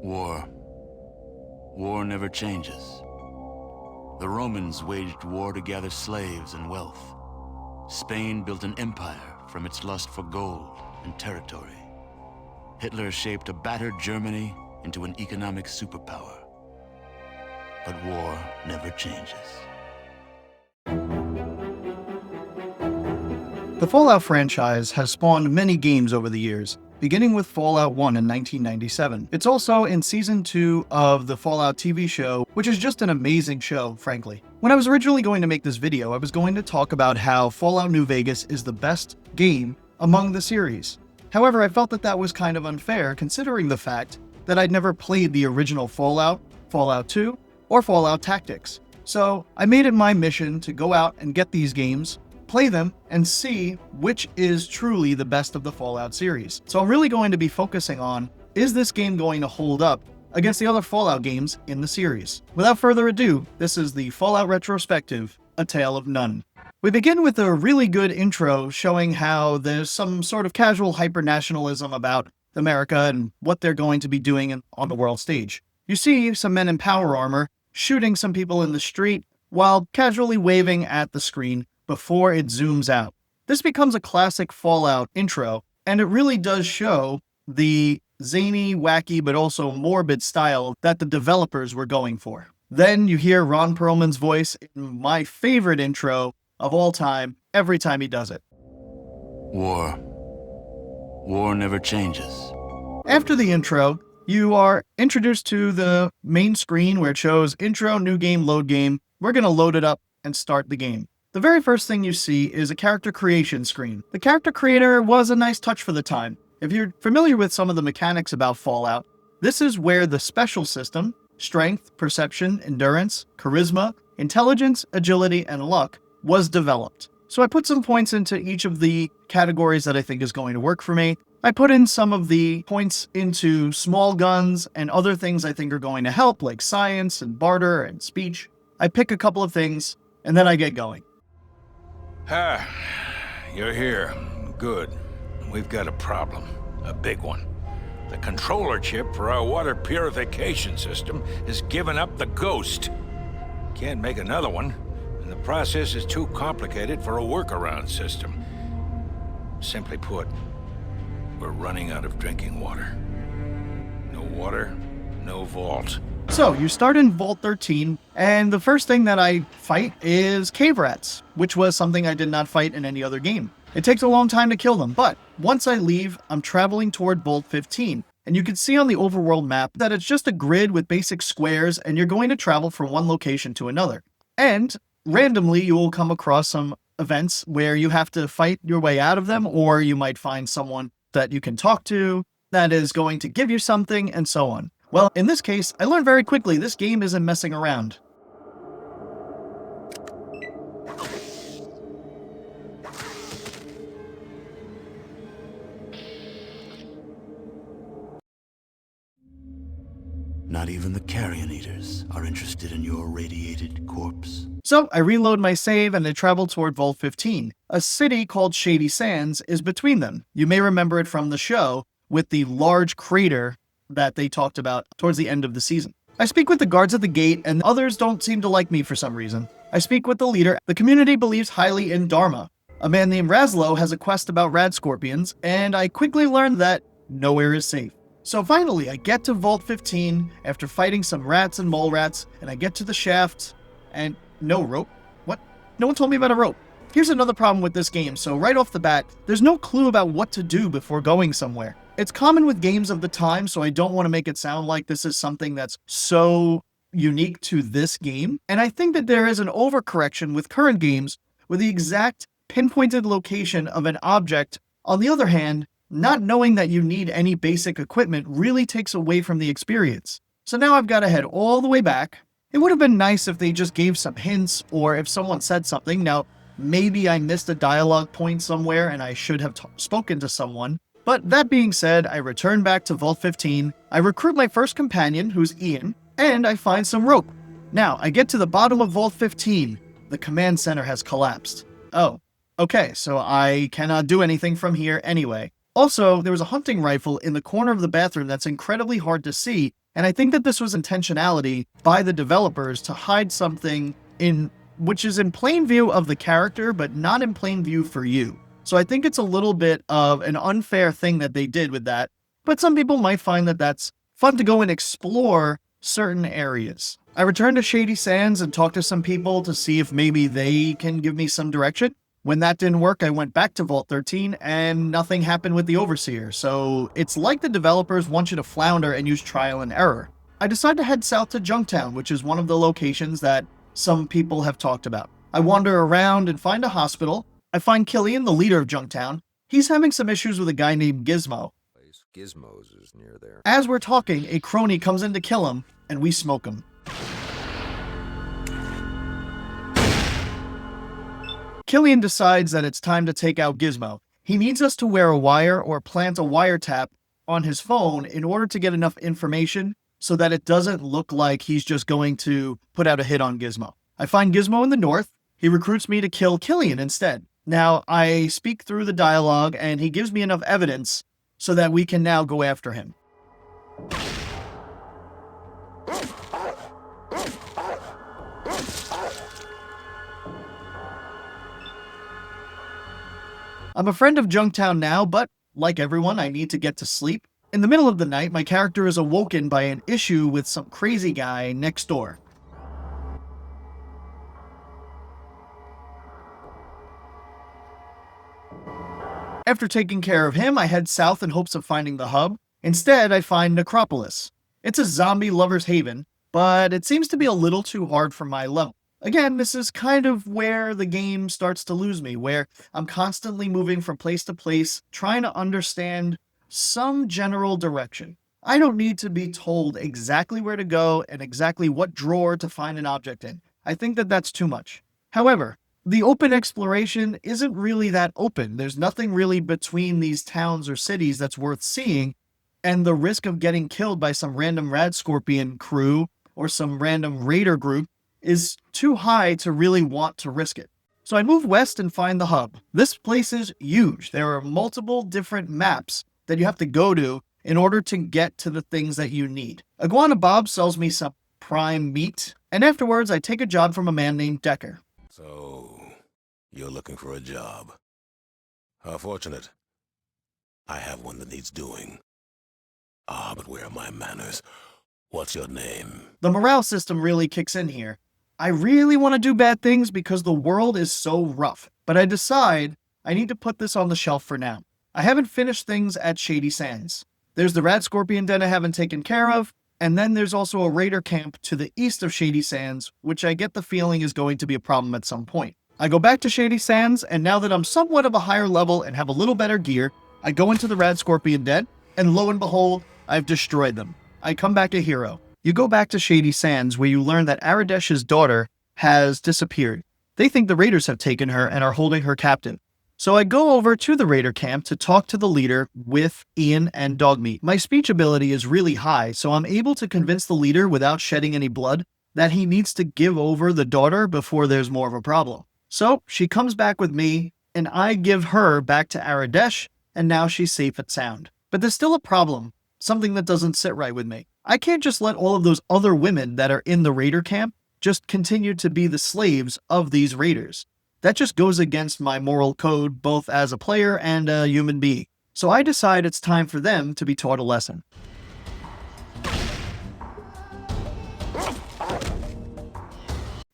War. War never changes. The Romans waged war to gather slaves and wealth. Spain built an empire from its lust for gold and territory. Hitler shaped a battered Germany into an economic superpower. But war never changes. The Fallout franchise has spawned many games over the years, beginning with Fallout 1 in 1997. It's also in Season 2 of the Fallout TV show, which is just an amazing show, frankly. When I was originally going to make this video, I was going to talk about how Fallout New Vegas is the best game among the series. However, I felt that that was kind of unfair, considering the fact that I'd never played the original Fallout, Fallout 2, or Fallout Tactics. So I made it my mission to go out and get these games, play them, and see which is truly the best of the Fallout series. So I'm really going to be focusing on, is this game going to hold up against the other Fallout games in the series? Without further ado, this is the Fallout Retrospective, A Tale of None. We begin with a really good intro showing how there's some sort of casual hyper-nationalism about America and what they're going to be doing on the world stage. You see some men in power armor shooting some people in the street while casually waving at the screen before it zooms out. This becomes a classic Fallout intro, and it really does show the zany, wacky, but also morbid style that the developers were going for. Then you hear Ron Perlman's voice in my favorite intro of all time, every time he does it. War. War never changes. After the intro, you are introduced to the main screen where it shows intro, new game, load game. We're going to load it up and start the game. The very first thing you see is a character creation screen. The character creator was a nice touch for the time. If you're familiar with some of the mechanics about Fallout, this is where the special system, strength, perception, endurance, charisma, intelligence, agility, and luck, was developed. So I put some points into each of the categories that I think is going to work for me. I put in some of the points into small guns and other things I think are going to help, like science and barter and speech. I pick a couple of things, and then I get going. Ah, you're here. Good. We've got a problem. A big one. The controller chip for our water purification system has given up the ghost. Can't make another one, and the process is too complicated for a workaround system. Simply put, we're running out of drinking water. No water, no vault. So, you start in Vault 13, and the first thing that I fight is cave rats, which was something I did not fight in any other game. It takes a long time to kill them, but once I leave, I'm traveling toward Vault 15. And you can see on the overworld map that it's just a grid with basic squares, and you're going to travel from one location to another. And randomly, you will come across some events where you have to fight your way out of them, or you might find someone that you can talk to that is going to give you something, and so on. Well, in this case, I learned very quickly this game isn't messing around. Not even the carrion eaters are interested in your radiated corpse. So I reload my save and I travel toward Vault 15. A city called Shady Sands is between them. You may remember it from the show with the large crater that they talked about towards the end of the season. I speak with the guards at the gate, and others don't seem to like me for some reason. I speak with the leader. The community believes highly in Dharma. A man named Razlo has a quest about rad scorpions, and I quickly learned that nowhere is safe. So finally, I get to Vault 15 after fighting some rats and mole rats, and I get to the shaft, and no rope. What? No one told me about a rope. Here's another problem with this game. So right off the bat, there's no clue about what to do before going somewhere. It's common with games of the time, so I don't want to make it sound like this is something that's so unique to this game. And I think that there is an overcorrection with current games with the exact pinpointed location of an object. On the other hand, not knowing that you need any basic equipment really takes away from the experience. So now I've got to head all the way back. It would have been nice if they just gave some hints, or if someone said something. Now, maybe I missed a dialogue point somewhere and I should have spoken to someone. But that being said, I return back to Vault 15, I recruit my first companion, who's Ian, and I find some rope. Now, I get to the bottom of Vault 15. The command center has collapsed. Oh, okay, so I cannot do anything from here anyway. Also, there was a hunting rifle in the corner of the bathroom that's incredibly hard to see, And I think that this was intentionality by the developers to hide something which is in plain view of the character, but not in plain view for you. So I think it's a little bit of an unfair thing that they did with that, but some people might find that that's fun to go and explore certain areas. I returned to Shady Sands and talked to some people to see if maybe they can give me some direction. When that didn't work, I went back to Vault 13 and nothing happened with the Overseer. So it's like the developers want you to flounder and use trial and error. I decided to head south to Junktown, which is one of the locations that some people have talked about. I wander around and find a hospital. I find Killian, the leader of Junktown. He's having some issues with a guy named Gizmo. Gizmos is near there. As we're talking, a crony comes in to kill him, and we smoke him. Killian decides that it's time to take out Gizmo. He needs us to wear a wire or plant a wiretap on his phone in order to get enough information so that it doesn't look like he's just going to put out a hit on Gizmo. I find Gizmo in the north. He recruits me to kill Killian instead. Now, I speak through the dialogue, and he gives me enough evidence so that we can now go after him. I'm a friend of Junktown now, but like everyone, I need to get to sleep. In the middle of the night, my character is awoken by an issue with some crazy guy next door. After taking care of him, I head south in hopes of finding the hub. Instead, I find Necropolis. It's a zombie lover's haven, but it seems to be a little too hard for my level. Again, this is kind of where the game starts to lose me, where I'm constantly moving from place to place, trying to understand some general direction. I don't need to be told exactly where to go and exactly what drawer to find an object in. I think that that's too much. However, the open exploration isn't really that open. There's nothing really between these towns or cities that's worth seeing, and the risk of getting killed by some random Rad Scorpion crew or some random raider group is too high to really want to risk it. So I move west and find the hub. This place is huge. There are multiple different maps that you have to go to in order to get to the things that you need. Iguana Bob sells me some prime meat, and afterwards I take a job from a man named Decker. So, you're looking for a job. How fortunate. I have one that needs doing. Ah, but where are my manners? What's your name? The morale system really kicks in here. I really want to do bad things because the world is so rough, but I decide I need to put this on the shelf for now. I haven't finished things at Shady Sands. There's the Rad Scorpion den I haven't taken care of, and then there's also a raider camp to the east of Shady Sands, which I get the feeling is going to be a problem at some point. I go back to Shady Sands, and now that I'm somewhat of a higher level and have a little better gear, I go into the Rad Scorpion den, and lo and behold, I've destroyed them. I come back a hero. You go back to Shady Sands, where you learn that Aradesh's daughter has disappeared. They think the raiders have taken her and are holding her captive. So I go over to the raider camp to talk to the leader with Ian and Dogmeat. My speech ability is really high, so I'm able to convince the leader without shedding any blood that he needs to give over the daughter before there's more of a problem. So she comes back with me, and I give her back to Aradesh, and now she's safe and sound. But there's still a problem, something that doesn't sit right with me. I can't just let all of those other women that are in the raider camp just continue to be the slaves of these raiders. That just goes against my moral code, both as a player and a human being. So I decide it's time for them to be taught a lesson.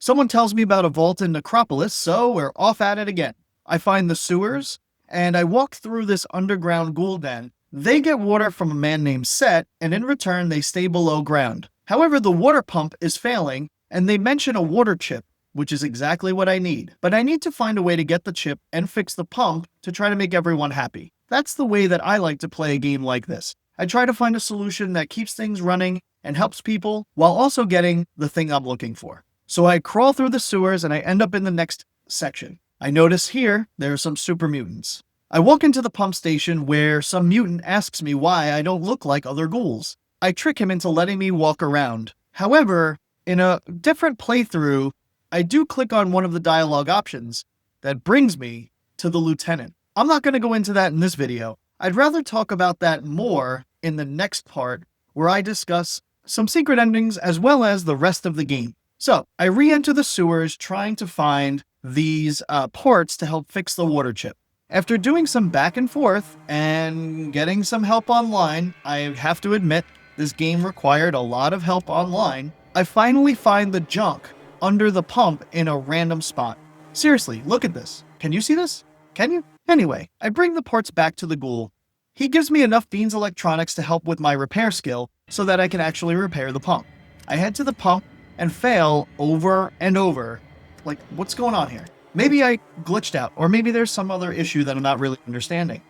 Someone tells me about a vault in Necropolis, so we're off at it again. I find the sewers, and I walk through this underground ghoul den. They get water from a man named Set, and in return they stay below ground. However, the water pump is failing, and they mention a water chip, which is exactly what I need. But I need to find a way to get the chip and fix the pump to try to make everyone happy. That's the way that I like to play a game like this. I try to find a solution that keeps things running and helps people while also getting the thing I'm looking for. So I crawl through the sewers and I end up in the next section. I notice here there are some super mutants. I walk into the pump station where some mutant asks me why I don't look like other ghouls. I trick him into letting me walk around. However, in a different playthrough, I do click on one of the dialogue options that brings me to the lieutenant. I'm not going to go into that in this video. I'd rather talk about that more in the next part where I discuss some secret endings, as well as the rest of the game. So I re-enter the sewers trying to find these ports to help fix the water chip. After doing some back and forth and getting some help online, I have to admit this game required a lot of help online, I finally find the junk under the pump in a random spot. Seriously, look at this. Can you see this? Can you? Anyway, I bring the ports back to the ghoul. He gives me enough Beans Electronics to help with my repair skill so that I can actually repair the pump. I head to the pump and fail over and over. Like, what's going on here? Maybe I glitched out, or maybe there's some other issue that I'm not really understanding.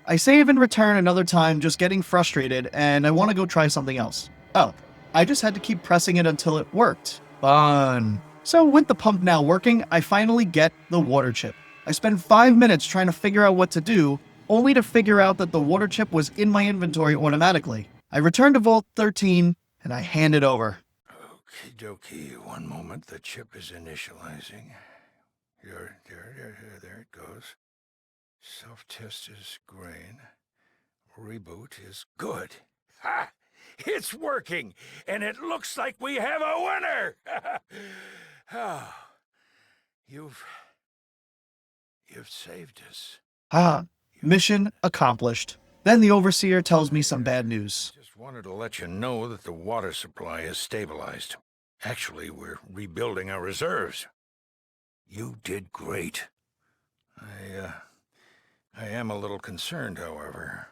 I save and return another time, just getting frustrated, and I want to go try something else. Oh, I just had to keep pressing it until it worked. Fun. So with the pump now working, I finally get the water chip. I spend 5 minutes trying to figure out what to do, only to figure out that the water chip was in my inventory automatically. I return to Vault 13, and I hand it over. Okie dokie, one moment, the chip is initializing. There it goes. Self-test is green. Reboot is good. Ha! It's working, and it looks like we have a winner! Oh, you've saved us. Mission accomplished. Then the Overseer tells me some bad news. Just wanted to let you know that the water supply is stabilized. Actually, we're rebuilding our reserves. You did great. I am a little concerned, however.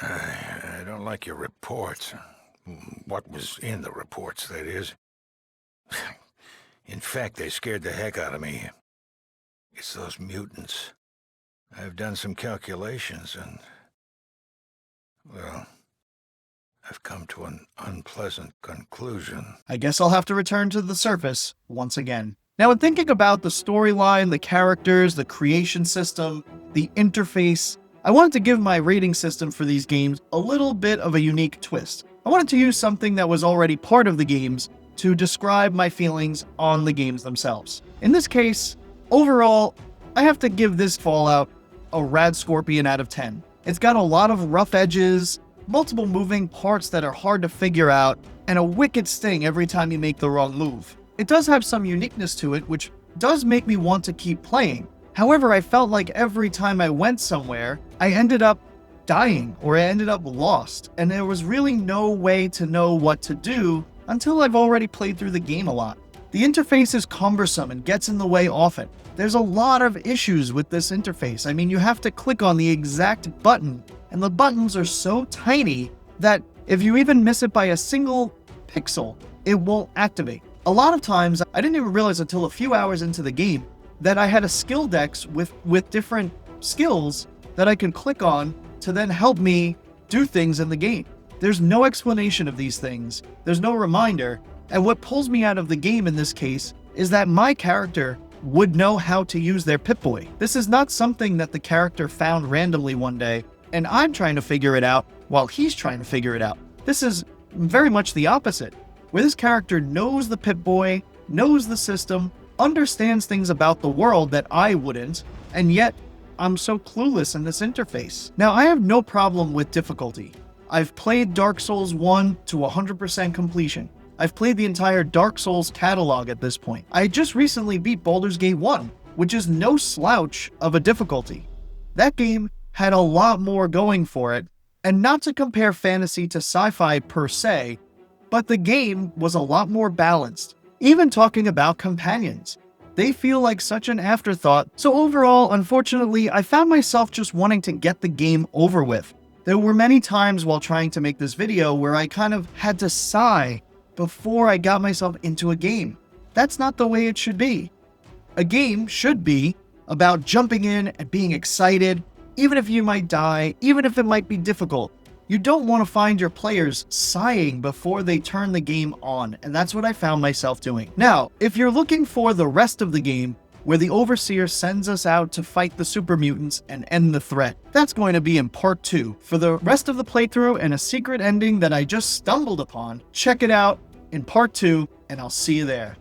I don't like your reports. What was in the reports, that is. In fact, they scared the heck out of me. It's those mutants. I've done some calculations and, well, I've come to an unpleasant conclusion. I guess I'll have to return to the surface once again. Now, in thinking about the storyline, the characters, the creation system, the interface, I wanted to give my rating system for these games a little bit of a unique twist. I wanted to use something that was already part of the games to describe my feelings on the games themselves. In this case, overall, I have to give this Fallout a Rad Scorpion out of 10. It's got a lot of rough edges, multiple moving parts that are hard to figure out, and a wicked sting every time you make the wrong move. It does have some uniqueness to it, which does make me want to keep playing. However, I felt like every time I went somewhere, I ended up dying or I ended up lost, and there was really no way to know what to do until I've already played through the game a lot. The interface is cumbersome and gets in the way often. There's a lot of issues with this interface. I mean, you have to click on the exact button, and the buttons are so tiny that if you even miss it by a single pixel, it won't activate. A lot of times, I didn't even realize until a few hours into the game that I had a skill dex with different skills that I can click on to then help me do things in the game. There's no explanation of these things. There's no reminder. And what pulls me out of the game in this case is that my character would know how to use their Pip-Boy. This is not something that the character found randomly one day, and I'm trying to figure it out while he's trying to figure it out. This is very much the opposite, where this character knows the Pip-Boy, knows the system, understands things about the world that I wouldn't, and yet I'm so clueless in this interface. Now, I have no problem with difficulty. I've played Dark Souls 1 to 100% completion. I've played the entire Dark Souls catalog at this point. I just recently beat Baldur's Gate 1, which is no slouch of a difficulty. That game had a lot more going for it, and not to compare fantasy to sci-fi per se, but the game was a lot more balanced. Even talking about companions, they feel like such an afterthought. So overall, unfortunately, I found myself just wanting to get the game over with. There were many times while trying to make this video where I kind of had to sigh before I got myself into a game. That's not the way it should be. A game should be about jumping in and being excited, even if you might die, even if it might be difficult. You don't want to find your players sighing before they turn the game on, and that's what I found myself doing. Now, if you're looking for the rest of the game, where the Overseer sends us out to fight the super mutants and end the threat, that's going to be in part 2. For the rest of the playthrough and a secret ending that I just stumbled upon, check it out in part 2, and I'll see you there.